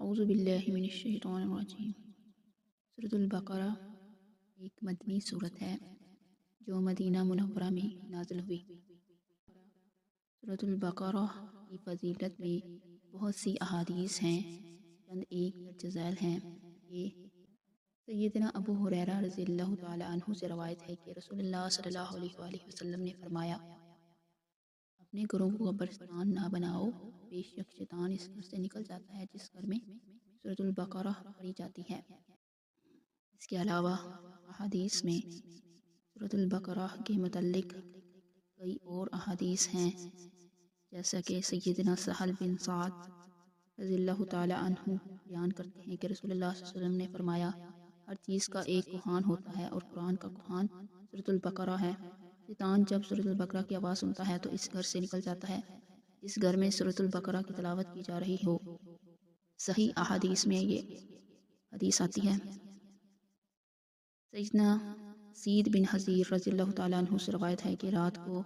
اعوذ باللہ من الشیطان الرجیم۔ سورۃ البقرہ ایک مدنی صورت ہے جو مدینہ منورہ میں نازل ہوئی۔ سورۃ البقرہ کی فضیلت میں بہت سی احادیث ہیں، چند ایک درج ذیل ہیں۔ یہ سیدنا ابو ہریرہ رضی اللہ تعالی عنہ سے روایت ہے کہ رسول اللہ صلی اللہ علیہ وآلہ وسلم نے فرمایا، اپنے گھروں کو قبرستان نہ بناؤ، بے شک شیطان اس گھر سے نکل جاتا ہے جس گھر میں سورۃ البقرہ پڑھی جاتی ہے۔ اس کے علاوہ احادیث میں سورۃ البقرہ کے متعلق کئی اور احادیث ہیں، جیسا کہ سیدنا سہل بن سعد رضی اللہ تعالی عنہ بیان کرتے ہیں کہ رسول اللہ صلی اللہ علیہ وسلم نے فرمایا، ہر چیز کا ایک کوہان ہوتا ہے اور قرآن کا کوہان سورۃ البقرہ ہے۔ شیطان جب سورۃ البقرہ کی آواز سنتا ہے تو اس گھر سے نکل جاتا ہے جس گھر میں سورۃ البقرہ کی تلاوت کی جا رہی ہو۔ صحیح احادیث میں یہ حدیث آتی ہے۔ سیدنا سعید بن حضیر رضی اللہ تعالیٰ عنہ سے روایت ہے کہ رات کو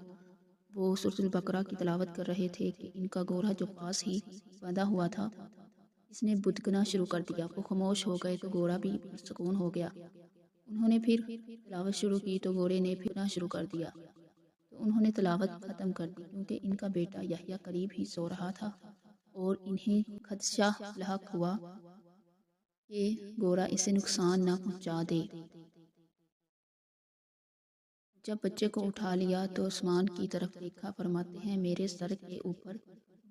وہ سورۃ البقرہ کی تلاوت کر رہے تھے کہ ان کا گورا جو پاس ہی بندھا ہوا تھا اس نے بدکنا شروع کر دیا۔ وہ خاموش ہو گئے تو گورا بھی پرسکون ہو گیا۔ انہوں نے پھر تلاوت شروع کی تو گورے نے پھرنا شروع کر دیا، تو انہوں نے تلاوت ختم کر دی کیونکہ ان کا بیٹا یحییٰ قریب ہی سو رہا تھا اور انہیں خدشہ لاحق ہوا کہ گورا اسے نقصان نہ پہنچا دے۔ جب بچے کو اٹھا لیا تو آسمان کی طرف دیکھا، فرماتے ہیں میرے سر کے اوپر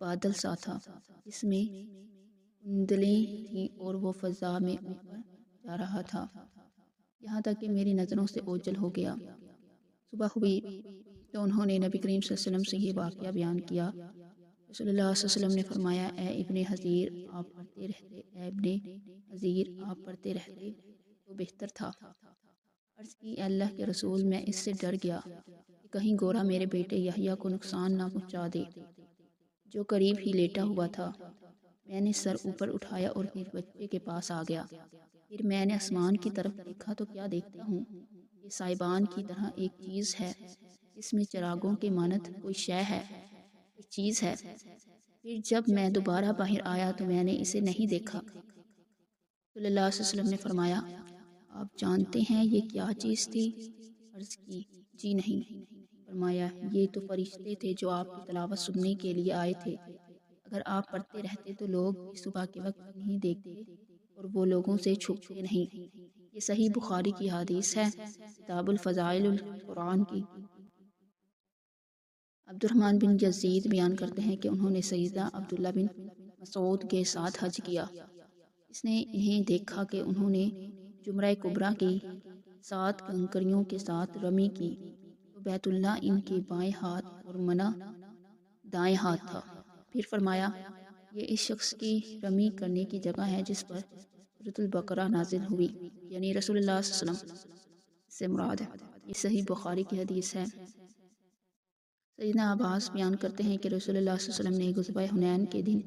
بادل سا تھا، اس میں کندلیں تھیں اور وہ فضا میں اوپر جا رہا تھا، یہاں تک کہ میری نظروں سے اوجھل ہو گیا۔ صبح ہوئی تو انہوں نے نبی کریم صلی اللہ علیہ وسلم سے یہ واقعہ بیان کیا۔ رسول اللہ صلی اللہ علیہ وسلم نے فرمایا، اے ابن حضیر آپ پڑھتے رہتے، اے ابن حضیر آپ پڑھتے رہتے تو بہتر تھا۔ عرض کی اے اللہ کے رسول، میں اس سے ڈر گیا کہ کہیں گورا میرے بیٹے یحییٰ کو نقصان نہ پہنچا دے جو قریب ہی لیٹا ہوا تھا۔ میں نے سر اوپر اٹھایا اور پھر بچے کے پاس آ گیا۔ پھر میں نے آسمان کی طرف دیکھا تو کیا دیکھتا ہوں کہ سائبان کی طرح ایک چیز ہے، اس میں چراغوں کے مانند کوئی شے ہے، کوئی چیز ہے۔ پھر جب میں دوبارہ باہر آیا تو میں نے اسے نہیں دیکھا۔ صلی اللہ علیہ وسلم نے فرمایا، آپ جانتے ہیں یہ کیا چیز تھی؟ عرض کی جی نہیں۔ فرمایا یہ تو فرشتے تھے جو آپ کی تلاوت سننے کے لیے آئے تھے، اگر آپ پڑھتے رہتے تو لوگ بھی صبح کے وقت نہیں دیکھتے اور وہ لوگوں سے چھپتے نہیں۔ یہ صحیح بخاری کی حدیث ہے، کتاب الفضائل القرآن کی۔ عبد الرحمن بن یزید بیان کرتے ہیں کہ انہوں نے سیدنا عبداللہ بن مسعود کے ساتھ حج کیا۔ اس نے انہیں دیکھا کہ انہوں نے جمرہ کبریٰ کی 7 کنکریوں کے ساتھ رمی کی تو بیت اللہ ان کے بائیں ہاتھ اور منع دائیں ہاتھ تھا۔ پھر فرمایا یہ اس شخص کی رمی کرنے کی جگہ ہے جس پر سورۃ البقرہ نازل ہوئی، یعنی رسول اللہ صلی اللہ علیہ وسلم سے مراد ہے۔ یہ صحیح بخاری کی حدیث ہے۔ سیدنا عباس بیان کرتے ہیں کہ رسول اللہ صلی اللہ علیہ وسلم نے غزوہ حنین کے دن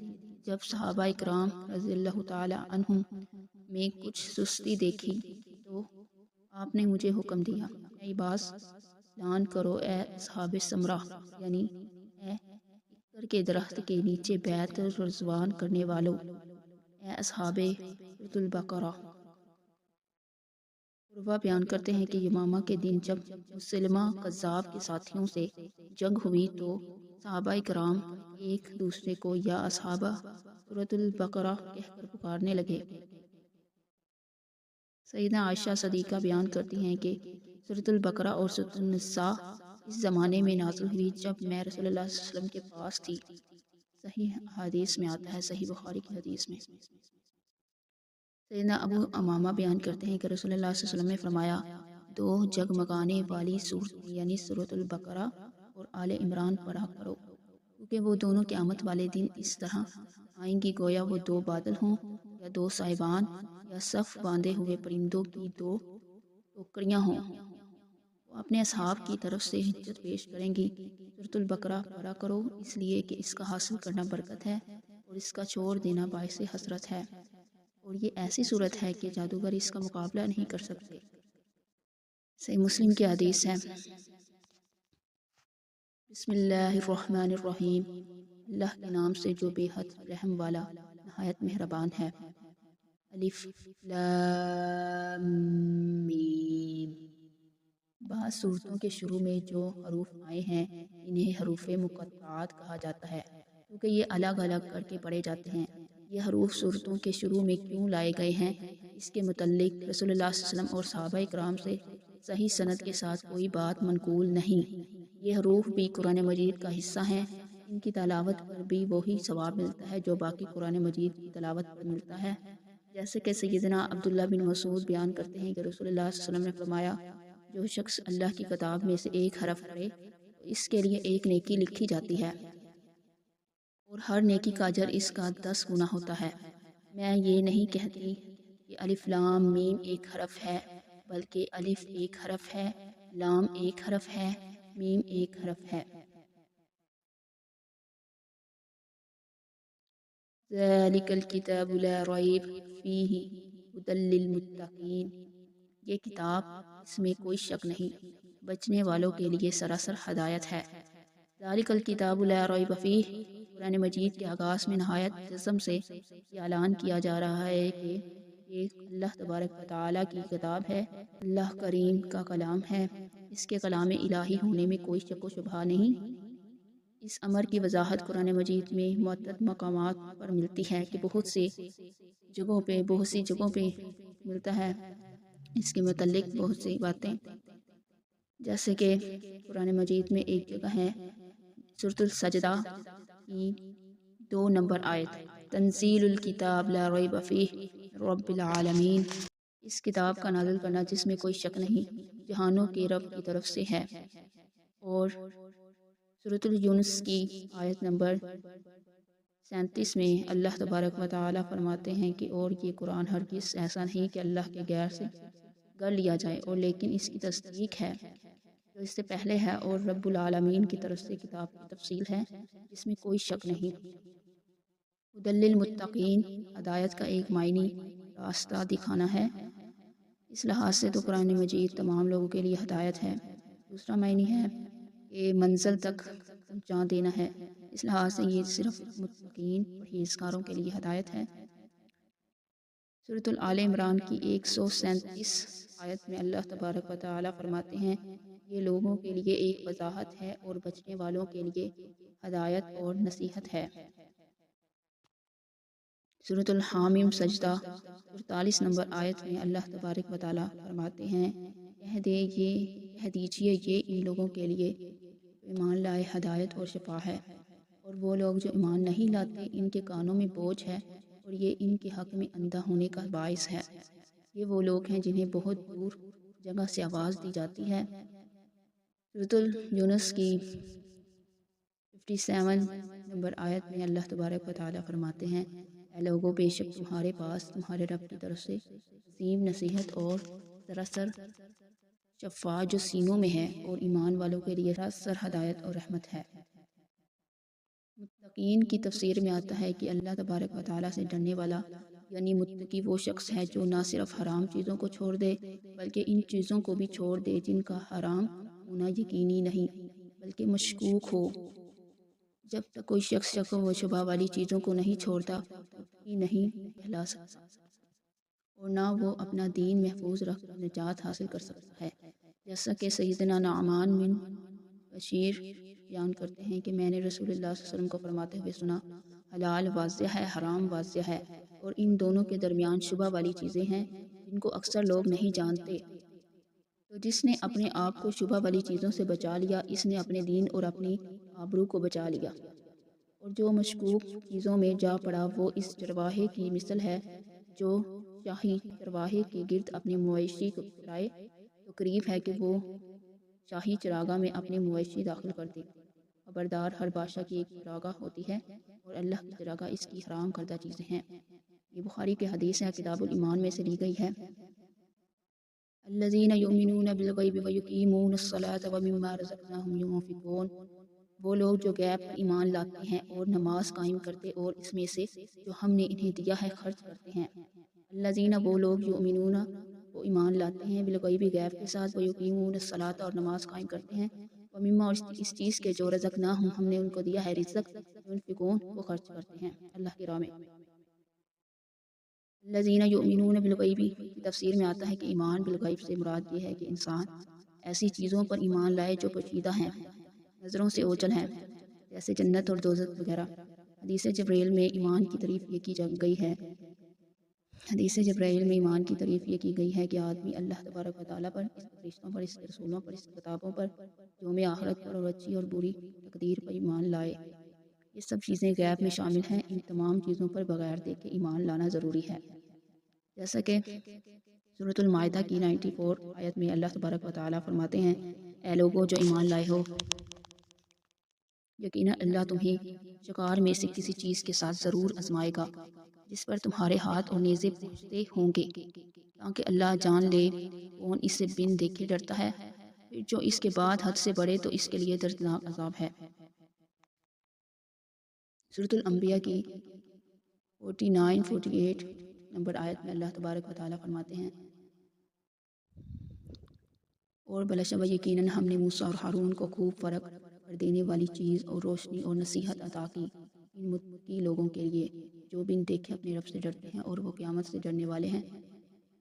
جب صحابہ کرام رضی اللہ تعالی عنہم میں کچھ سستی دیکھی تو آپ نے مجھے حکم دیا، اے عباس اعلان کرو، اے اصحاب سمرہ، یعنی اے اکر کے درخت کے نیچے بیعت رضوان کرنے والو، اے اصحاب سورۃ البقرہ۔ عروہ بیان کرتے ہیں کہ یمامہ کے دن جب مسلمہ کذاب کے ساتھیوں سے جنگ ہوئی تو صحابہ کرام ایک دوسرے کو یا اصحاب سورۃ البقرہ کہہ کر پکارنے لگے۔ سیدنا عائشہ صدیقہ بیان کرتی ہیں کہ سورۃ البقرہ اور سورۃ النساء اس زمانے میں نازل ہوئی جب میں رسول اللہ صلی اللہ علیہ وسلم کے پاس تھی۔ صحیح حدیث میں آتا ہے، صحیح بخاری کی حدیث میں۔ سیدنا ابو امامہ بیان کرتے ہیں کہ رسول اللہ صلی اللہ علیہ وسلم نے فرمایا، 2 جگمگانے والی صورتیں یعنی سورۃ البقرہ اور آل عمران پڑھا کرو، کیونکہ وہ دونوں قیامت والے دن اس طرح آئیں گی گویا وہ 2 بادل ہوں یا 2 سائبان یا صف باندھے ہوئے پرندوں کی 2 ٹوکریاں ہوں۔ وہ اپنے اصحاب کی طرف سے ہجت پیش کریں گی، سورۃ البقرہ پڑھا کرو اس لیے کہ اس کا حاصل کرنا برکت ہے اور اس کا چھوڑ دینا باعث حسرت ہے، اور یہ ایسی صورت ہے کہ جادوگر اس کا مقابلہ نہیں کر سکتے۔ صحیح مسلم کی حدیث ہے۔ بسم اللہ الرحمن الرحیم، اللہ کے نام سے جو بے حد رحم والا نہایت مہربان ہے۔ الف لام میم۔ بعض صورتوں کے شروع میں جو حروف آئے ہیں انہیں حروف مقطعات کہا جاتا ہے کیونکہ یہ الگ الگ کر کے پڑھے جاتے ہیں۔ یہ حروف صورتوں کے شروع میں کیوں لائے گئے ہیں، اس کے متعلق رسول اللہ صلی اللہ علیہ وسلم اور صحابہ کرام سے صحیح سند کے ساتھ کوئی بات منقول نہیں۔ یہ حروف بھی قرآن مجید کا حصہ ہیں، ان کی تلاوت پر بھی وہی ثواب ملتا ہے جو باقی قرآن مجید کی تلاوت پر ملتا ہے۔ جیسے کہ سیدنا عبداللہ بن مسعود بیان کرتے ہیں کہ رسول اللہ صلی اللہ علیہ وسلم نے فرمایا، جو شخص اللہ کی کتاب میں سے ایک حرف پڑھے تو اس کے لیے ایک نیکی لکھی جاتی ہے اور ہر نیکی کا اجر اس کا 10 گنا ہوتا ہے۔ میں یہ نہیں کہتی کہ الف لام میم ایک حرف ہے، بلکہ الف ایک حرف ہے، لام ایک حرف ہے، میم ایک حرف ہے۔ ذالک الکتاب لا ریب فیہ ھدی للمتقین، یہ کتاب اس میں کوئی شک نہیں، بچنے والوں کے لیے سراسر ہدایت ہے۔ ذالک الکتاب لا ریب فیہ، قرآن مجید کے آغاز میں نہایت جزم سے یہ اعلان کیا جا رہا ہے کہ یہ اللہ تبارک و تعالیٰ کی کتاب ہے، اللہ کریم کا کلام ہے، اس کے کلام الہی ہونے میں کوئی شک و شبہ نہیں۔ اس امر کی وضاحت قرآن مجید میں متعدد مقامات پر ملتی ہے کہ بہت سی جگہوں پہ ملتا ہے اس کے متعلق بہت سی باتیں، جیسے کہ قرآن مجید میں ایک جگہ ہے سورۃ السجدہ کی 2 نمبر آیت، تنزیل الکتاب لا ریب فیہ رب العالمین، اس کتاب کا نازل کرنا جس میں کوئی شک نہیں جہانوں کے رب کی طرف سے ہے۔ اور سورۃ یونس کی آیت نمبر 37 میں اللہ تبارک و تعالیٰ فرماتے ہیں کہ اور یہ قرآن ہرگز ایسا نہیں کہ اللہ کے غیر سے گڑھ لیا جائے، اور لیکن اس کی تصدیق ہے جو اس سے پہلے ہے اور رب العالمین کی طرف سے کتاب کی تفصیل ہے جس میں کوئی شک نہیں۔ ھدی للمتقین، ہدایت کا ایک معنی راستہ دکھانا ہے، اس لحاظ سے تو قرآن مجید تمام لوگوں کے لیے ہدایت ہے۔ دوسرا معنی ہے کہ منزل تک پہنچا دینا ہے، اس لحاظ سے یہ صرف متقین پرہیزگاروں کے لیے ہدایت ہے۔ سورۃ آل عمران کی 137 آیت میں اللہ تبارک و تعالیٰ فرماتے ہیں، یہ لوگوں کے لیے ایک وضاحت ہے اور بچنے والوں کے لیے ہدایت اور نصیحت ہے۔ سورۃ الحامیم سجدہ 48 نمبر آیت میں اللہ تبارک و تعالیٰ فرماتے ہیں، کہہ دیجئے یہ ان لوگوں کے لیے جو ایمان لائے ہدایت اور شفا ہے، اور وہ لوگ جو ایمان نہیں لاتے ان کے کانوں میں بوجھ ہے اور یہ ان کے حق میں اندھا ہونے کا باعث ہے۔ یہ وہ لوگ ہیں جنہیں بہت دور جگہ سے آواز دی جاتی ہے۔ سورۃ یونس کی 57 نمبر آیت میں اللہ تبارک و تعالیٰ فرماتے ہیں، اے لوگو بے شک تمہارے پاس تمہارے رب کی طرف سے عظیم نصیحت اور سراسر شفاء جو سینوں میں ہے، اور ایمان والوں کے لیے سراسر ہدایت اور رحمت ہے۔ متقین کی تفسیر میں آتا ہے کہ اللہ تبارک و تعالیٰ سے ڈرنے والا یعنی متقی وہ شخص ہے جو نہ صرف حرام چیزوں کو چھوڑ دے بلکہ ان چیزوں کو بھی چھوڑ دے جن کا حرام ہونا یقینی نہیں بلکہ مشکوک ہو۔ جب تک کوئی شخص شک و شبہ والی چیزوں کو نہیں چھوڑتا متقی نہیں کہلا سکتا، اور نہ وہ اپنا دین محفوظ رکھ کر نجات حاصل کر سکتا ہے۔ جیسا کہ سیدنا نعمان بن بشیر بیان کرتے ہیں کہ میں نے رسول اللہ صلی اللہ علیہ وسلم کو فرماتے ہوئے سنا، حلال واضح ہے، حرام واضح ہے، اور ان دونوں کے درمیان شبہ والی چیزیں ہیں جن کو اکثر لوگ نہیں جانتے۔ تو جس نے اپنے آپ کو شبہ والی چیزوں سے بچا لیا اس نے اپنے دین اور اپنی آبرو کو بچا لیا، اور جو مشکوک چیزوں میں جا پڑا وہ اس چرواہے کی مثل ہے جو شاہی چرواہے کے گرد اپنے مویشی کو چرائے، تو قریب ہے کہ وہ شاہی چراگاہ میں اپنے مویشی داخل کر دے۔ خبردار، ہر بادشاہ کی ایک چراگاہ ہوتی ہے اور اللہ کی چراگاہ اس کی حرام کردہ چیزیں ہیں۔ یہ بخاری کے حدیث ہے، کتاب الایمان میں سے لی گئی ہے۔ الذین یؤمنون بالغیب ویقیمون الصلاۃ ومما رزقناہم ینفقون، وہ لوگ جو غیب پر ایمان لاتے ہیں اور نماز قائم کرتے اور اس میں سے جو ہم نے انہیں دیا ہے خرچ کرتے ہیں۔ الذین، وہ لوگ یؤمنون وہ ایمان لاتے ہیں، بالغیب غیب کے ساتھ، ویقیمون الصلاۃ اور نماز قائم کرتے ہیں، ومما اور اس چیز کے جو رزقناہم ہم نے ان کو دیا ہے رزق، ینفقون وہ خرچ کرتے ہیں اللہ کی راہ میں۔ الذین یؤمنون بالغیب کی تفسیر میں آتا ہے کہ ایمان بالغیب سے مراد یہ ہے کہ انسان ایسی چیزوں پر ایمان لائے جو پوشیدہ ہیں، نظروں سے اوجھل ہیں، جیسے جنت اور دوزخ وغیرہ۔ حدیث جبرائیل میں ایمان کی تعریف یہ کی گئی ہے حدیث جبرائیل میں ایمان کی تعریف یہ کی گئی ہے کہ آدمی اللہ تبارک و تعالیٰ پر، اس کے فرشتوں پر، اس کے رسولوں پر، اس کی کتابوں پر، یوم آخرت پر اور اچھی اور بری تقدیر پر ایمان لائے۔ یہ سب چیزیں غیب میں شامل ہیں، ان تمام چیزوں پر بغیر دیکھے ایمان لانا ضروری ہے۔ جیسا کہ سورۃ المائدہ کی 94 آیت میں اللہ تبارک و تعالیٰ فرماتے ہیں، اے لوگو جو ایمان لائے ہو، یقیناً اللہ تمہیں شکار میں سے کسی چیز کے ساتھ ضرور آزمائے گا جس پر تمہارے ہاتھ اور نیزے پہنچتے ہوں گے، تاکہ اللہ جان لے کون اس سے بن دیکھے ڈرتا ہے، پھر جو اس کے بعد حد سے بڑھے تو اس کے لیے دردناک عذاب ہے۔ سورۃ الانبیاء کی 48 نمبر آیت میں اللہ تبارک و تعالیٰ فرماتے ہیں، اور بلاشبہ یقیناً ہم نے موسیٰ اور ہارون کو خوب فرق کر دینے والی چیز اور روشنی اور نصیحت عطا کی ان متقی لوگوں کے لیے جو بن دیکھے اپنے رب سے ڈرتے ہیں اور وہ قیامت سے ڈرنے والے ہیں۔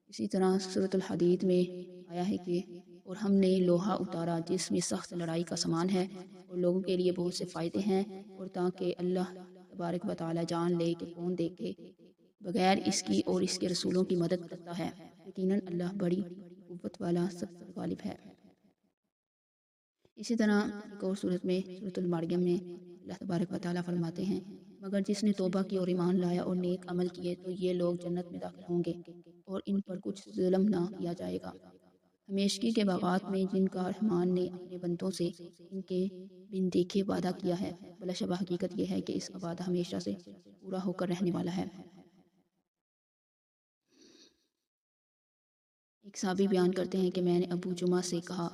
اسی طرح سورۃ الحدید میں آیا ہے کہ اور ہم نے لوہا اتارا جس میں سخت لڑائی کا سامان ہے اور لوگوں کے لیے بہت سے فائدے ہیں، اور تاکہ اللہ تبارک و تعالیٰ جان لے کہ کون دیکھے بغیر اس کی اور اس کے رسولوں کی مدد کرتا ہے، یقیناً اللہ بڑی قوت والا سب پر غالب ہے۔ اسی طرح ایک اور صورت میں سورۃ المریم میں اللہ تبارک و تعالیٰ فرماتے ہیں، مگر جس نے توبہ کی اور ایمان لایا اور نیک عمل کیے تو یہ لوگ جنت میں داخل ہوں گے اور ان پر کچھ ظلم نہ کیا جائے گا۔ ہمیشگی کے باغات میں جن کا رحمان نے اپنے بندوں سے ان کے بن دیکھے وعدہ کیا ہے، بلا شبہ حقیقت یہ ہے کہ اس کا وعدہ ہمیشہ سے پورا ہو کر رہنے والا ہے۔ ایک صحابی بیان کرتے ہیں کہ میں نے ابو جمعہ سے کہا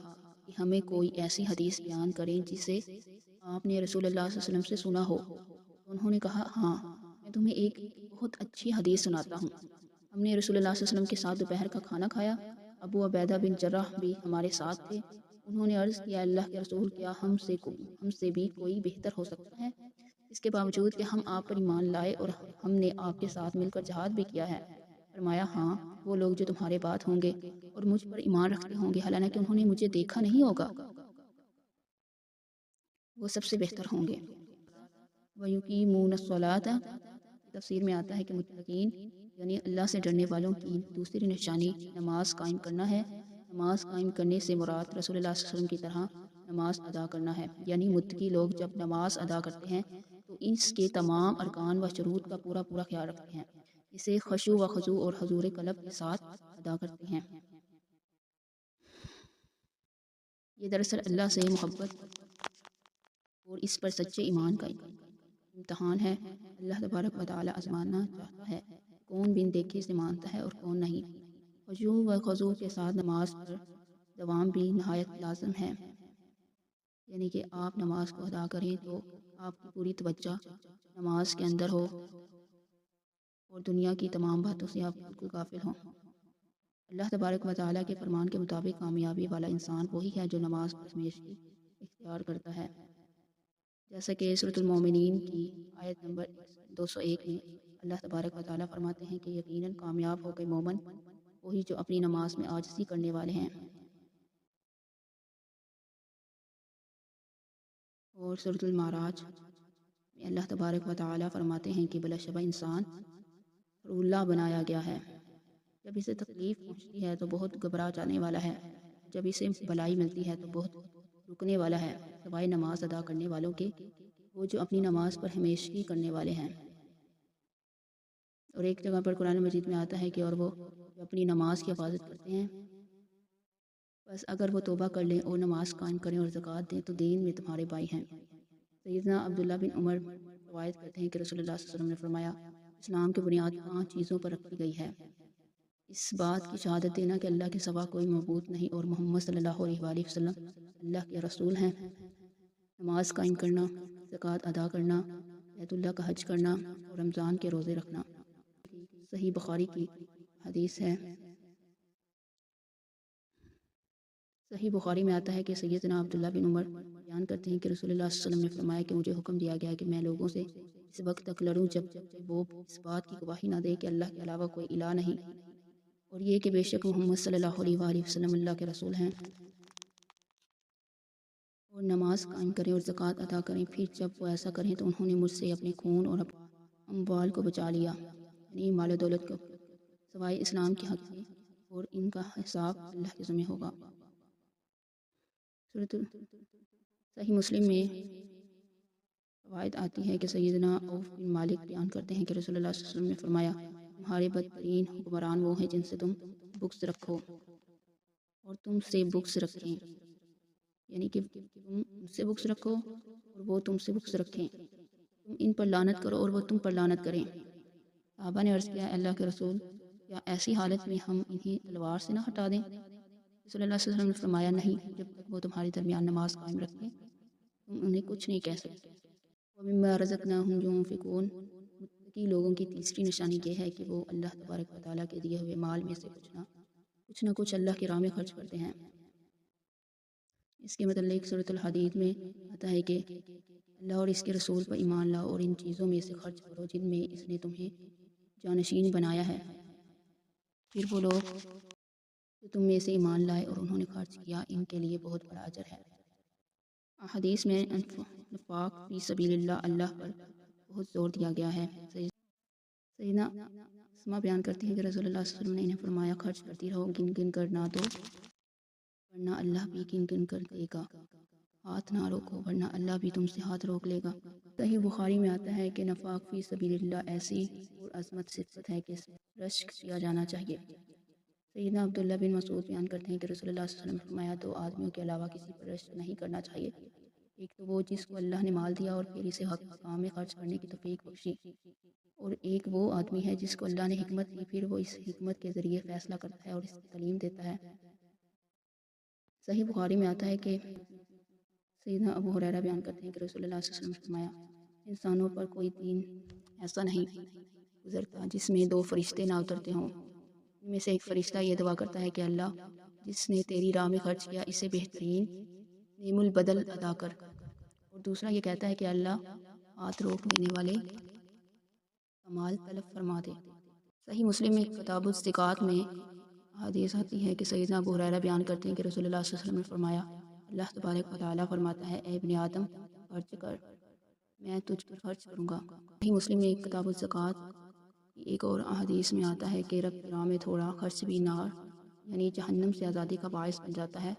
کہ ہمیں کوئی ایسی حدیث بیان کریں جسے آپ نے رسول اللہ صلی اللہ علیہ وسلم سے سنا ہو، تو انہوں نے کہا ہاں، میں تمہیں ایک بہت اچھی حدیث سناتا ہوں۔ ہم نے رسول اللہ صلی اللہ علیہ وسلم کے ساتھ دوپہر کا کھانا کھایا، ابو عبیدہ بن جراح بھی ہمارے ساتھ تھے۔ انہوں نے عرض کیا، اللہ کے رسول، کیا ہم سے بھی کوئی بہتر ہو سکتا ہے؟ اس کے باوجود کہ ہم آپ پر ایمان لائے اور ہم نے آپ کے ساتھ مل کر جہاد بھی کیا ہے۔ فرمایا ہاں، وہ لوگ جو تمہارے بعد ہوں گے اور مجھ پر ایمان رکھتے ہوں گے حالانکہ انہوں نے مجھے دیکھا نہیں ہوگا، وہ سب سے بہتر ہوں گے۔ وَيُقِيمُونَ الصَّلَاةَ تفسیر میں آتا ہے کہ متقین یعنی اللہ سے ڈرنے والوں کی دوسری نشانی نماز قائم کرنا ہے۔ نماز قائم کرنے سے مراد رسول اللہ صلی اللہ علیہ وسلم کی طرح نماز ادا کرنا ہے، یعنی متقی لوگ جب نماز ادا کرتے ہیں تو اس کے تمام ارکان و شروط کا پورا خیال رکھتے ہیں، اسے خشوع و خضوع اور حضور قلب کے ساتھ ادا کرتے ہیں۔ یہ دراصل اللہ سے محبت اور اس پر سچے ایمان کا امتحان ہے۔ اللہ تبارک و تعالیٰ آزمانا چاہتا ہے کون بن دیکھے سے مانتا ہے اور کون نہیں۔ خشوع و خضوع کے ساتھ نماز پر دوام بھی نہایت لازم ہے، یعنی کہ آپ نماز کو ادا کریں تو آپ کی پوری توجہ نماز کے اندر ہو اور دنیا کی تمام باتوں سے آپ بالکل غافل ہوں۔ اللہ تبارک و تعالیٰ کے فرمان کے مطابق کامیابی والا انسان وہی ہے جو نماز پر ہمیشگی اختیار کرتا ہے، جیسا کہ سورۃ المومنین کی آیت نمبر 201 میں اللہ تبارک و تعالیٰ فرماتے ہیں کہ یقیناً کامیاب ہو گئے مومن وہی جو اپنی نماز میں عاجزی کرنے والے ہیں۔ اور سورۃ المعراج میں اللہ تبارک و تعالیٰ فرماتے ہیں کہ بلا شبہ انسان اللہ بنایا گیا ہے، جب اسے تکلیف پہنچتی ہے تو بہت گھبرا جانے والا ہے، جب اسے بلائی ملتی ہے تو بہت رکنے والا ہے، سوائے نماز ادا کرنے والوں کے، وہ جو اپنی نماز پر ہمیشگی کرنے والے ہیں۔ اور ایک جگہ پر قرآن مجید میں آتا ہے کہ اور وہ جو اپنی نماز کی حفاظت کرتے ہیں، بس اگر وہ توبہ کر لیں اور نماز قائم کریں اور زکوٰۃ دیں تو دین میں تمہارے بھائی ہیں۔ سیدنا عبداللہ بن عمر روایت کرتے ہیں کہ رسول اللہ صلی اللہ علیہ وسلم نے فرمایا، اسلام کی بنیاد 5 چیزوں پر رکھی گئی ہے، اس بات کی شہادت دینا کہ اللہ کے سوا کوئی معبود نہیں اور محمد صلی اللہ علیہ وآلہ وسلم اللہ کے رسول ہیں، نماز قائم کرنا، زکوٰۃ ادا کرنا، بیت اللہ کا حج کرنا اور رمضان کے روزے رکھنا۔ صحیح بخاری کی حدیث ہے، صحیح بخاری میں آتا ہے کہ سیدنا عبداللہ بن عمر بیان کرتے ہیں کہ رسول اللہ صلی اللہ علیہ وسلم نے فرمایا کہ مجھے حکم دیا گیا کہ میں لوگوں سے اس وقت تک لڑوں جب وہ اس بات کی گواہی نہ دے کہ اللہ کے علاوہ کوئی الہ نہیں، اور یہ کہ بے شک محمد صلی اللہ علیہ وآلہ وسلم اللہ کے رسول ہیں، اور نماز قائم کریں اور زکوٰۃ ادا کریں۔ پھر جب وہ ایسا کریں تو انہوں نے مجھ سے اپنے خون اور اموال کو بچا لیا، یعنی مال و دولت کو، سوائے اسلام کے حق میں، اور ان کا حساب اللہ کے ذمہ ہوگا۔ صحیح مسلم میں روایت آتی ہے کہ سیدنا عوف بن مالک بیان کرتے ہیں کہ رسول اللہ صلی اللہ علیہ وسلم نے فرمایا، تمہارے بدترین حکمران وہ ہیں جن سے تم بغض رکھو اور تم سے بغض رکھیں، یعنی کہ تم ان سے بغض رکھو اور وہ تم سے بغض رکھیں، تم ان پر لعنت کرو اور وہ تم پر لعنت کریں۔ صحابہ نے عرض کیا، اللہ کے رسول، کیا ایسی حالت میں ہم انہیں تلوار سے نہ ہٹا دیں؟ رسول اللہ صلی اللہ علیہ وسلم نے فرمایا، نہیں، جب تک وہ تمہارے درمیان نماز قائم رکھیں تم انہیں کچھ نہیں کہہ سکتے۔ وَمِمَّا رَزَقْنَاهُمْ يُنْفِقُونَ، متقی لوگوں کی تیسری نشانی یہ ہے کہ وہ اللہ تبارک و تعالیٰ کے دیے ہوئے مال میں سے کچھ نہ کچھ اللہ کی راہ میں خرچ کرتے ہیں۔ اس کے متعلق سورۃ الحدید میں آتا ہے کہ اللہ اور اس کے رسول پر ایمان لاؤ اور ان چیزوں میں سے خرچ کرو جن میں اس نے تمہیں جانشین بنایا ہے، پھر وہ لوگ جو تم میں سے ایمان لائے اور انہوں نے خرچ کیا، ان کے لیے بہت بڑا اجر ہے۔ احادیث میں انفاق فی سبیل اللہ پر بہت زور دیا گیا ہے۔ سیدنا اسما بیان کرتی ہیں کہ رسول اللہ صلی اللہ علیہ وسلم نے انہیں فرمایا، خرچ کرتی رہو، گن گن کر نہ دو ورنہ اللہ بھی گن گن کر دے گا، ہاتھ نہ روکو ورنہ اللہ بھی تم سے ہاتھ روک لے گا۔ صحیح بخاری میں آتا ہے کہ نفاق فی سبیل اللہ ایسی عظمت صفت ہے کہ اس پر رشک کیا جانا چاہیے۔ سیدنا عبداللہ بن مسعود بیان کرتے ہیں کہ رسول اللہ صلی اللہ علیہ وسلم نے فرمایا، دو آدمیوں کے علاوہ کسی پر رشک نہیں کرنا چاہیے، ایک تو وہ جس کو اللہ نے مال دیا اور پھر اسے حق کام میں خرچ کرنے کی توفیق بخشی، اور ایک وہ آدمی ہے جس کو اللہ نے حکمت دی، پھر وہ اس حکمت کے ذریعے فیصلہ کرتا ہے اور اس کی تعلیم دیتا ہے۔ صحیح بخاری میں آتا ہے کہ سیدنا ابو ہریرہ بیان کرتے ہیں کہ رسول اللہ صلی اللہ علیہ وسلم نے فرمایا، انسانوں پر کوئی دن ایسا نہیں گزرتا جس میں دو فرشتے نہ اترتے ہوں، ان میں سے ایک فرشتہ یہ دعا کرتا ہے کہ اللہ، جس نے تیری راہ میں خرچ کیا اسے بہترین نعم البدل ادا کر، اور دوسرا یہ کہتا ہے کہ اللہ، ہاتھ روک دینے والے کمال طلب فرما دے۔ صحیح مسلم میں کتاب الزکوٰۃ میں حدیث آتی ہے کہ سیدنا ابو ہریرہ بیان کرتے ہیں کہ رسول اللہ صلی اللہ علیہ وسلم نے فرمایا، اللہ تبارک و تعالیٰ فرماتا ہے، اے ابن آدم، خرچ کر، میں تجھ پر خرچ کروں گا۔ صحیح مسلم میں کتاب الزکوٰۃ کی ایک اور حدیث میں آتا ہے کہ رب کی راہ میں تھوڑا خرچ بھی نار، یعنی جہنم سے آزادی کا باعث بن جاتا ہے۔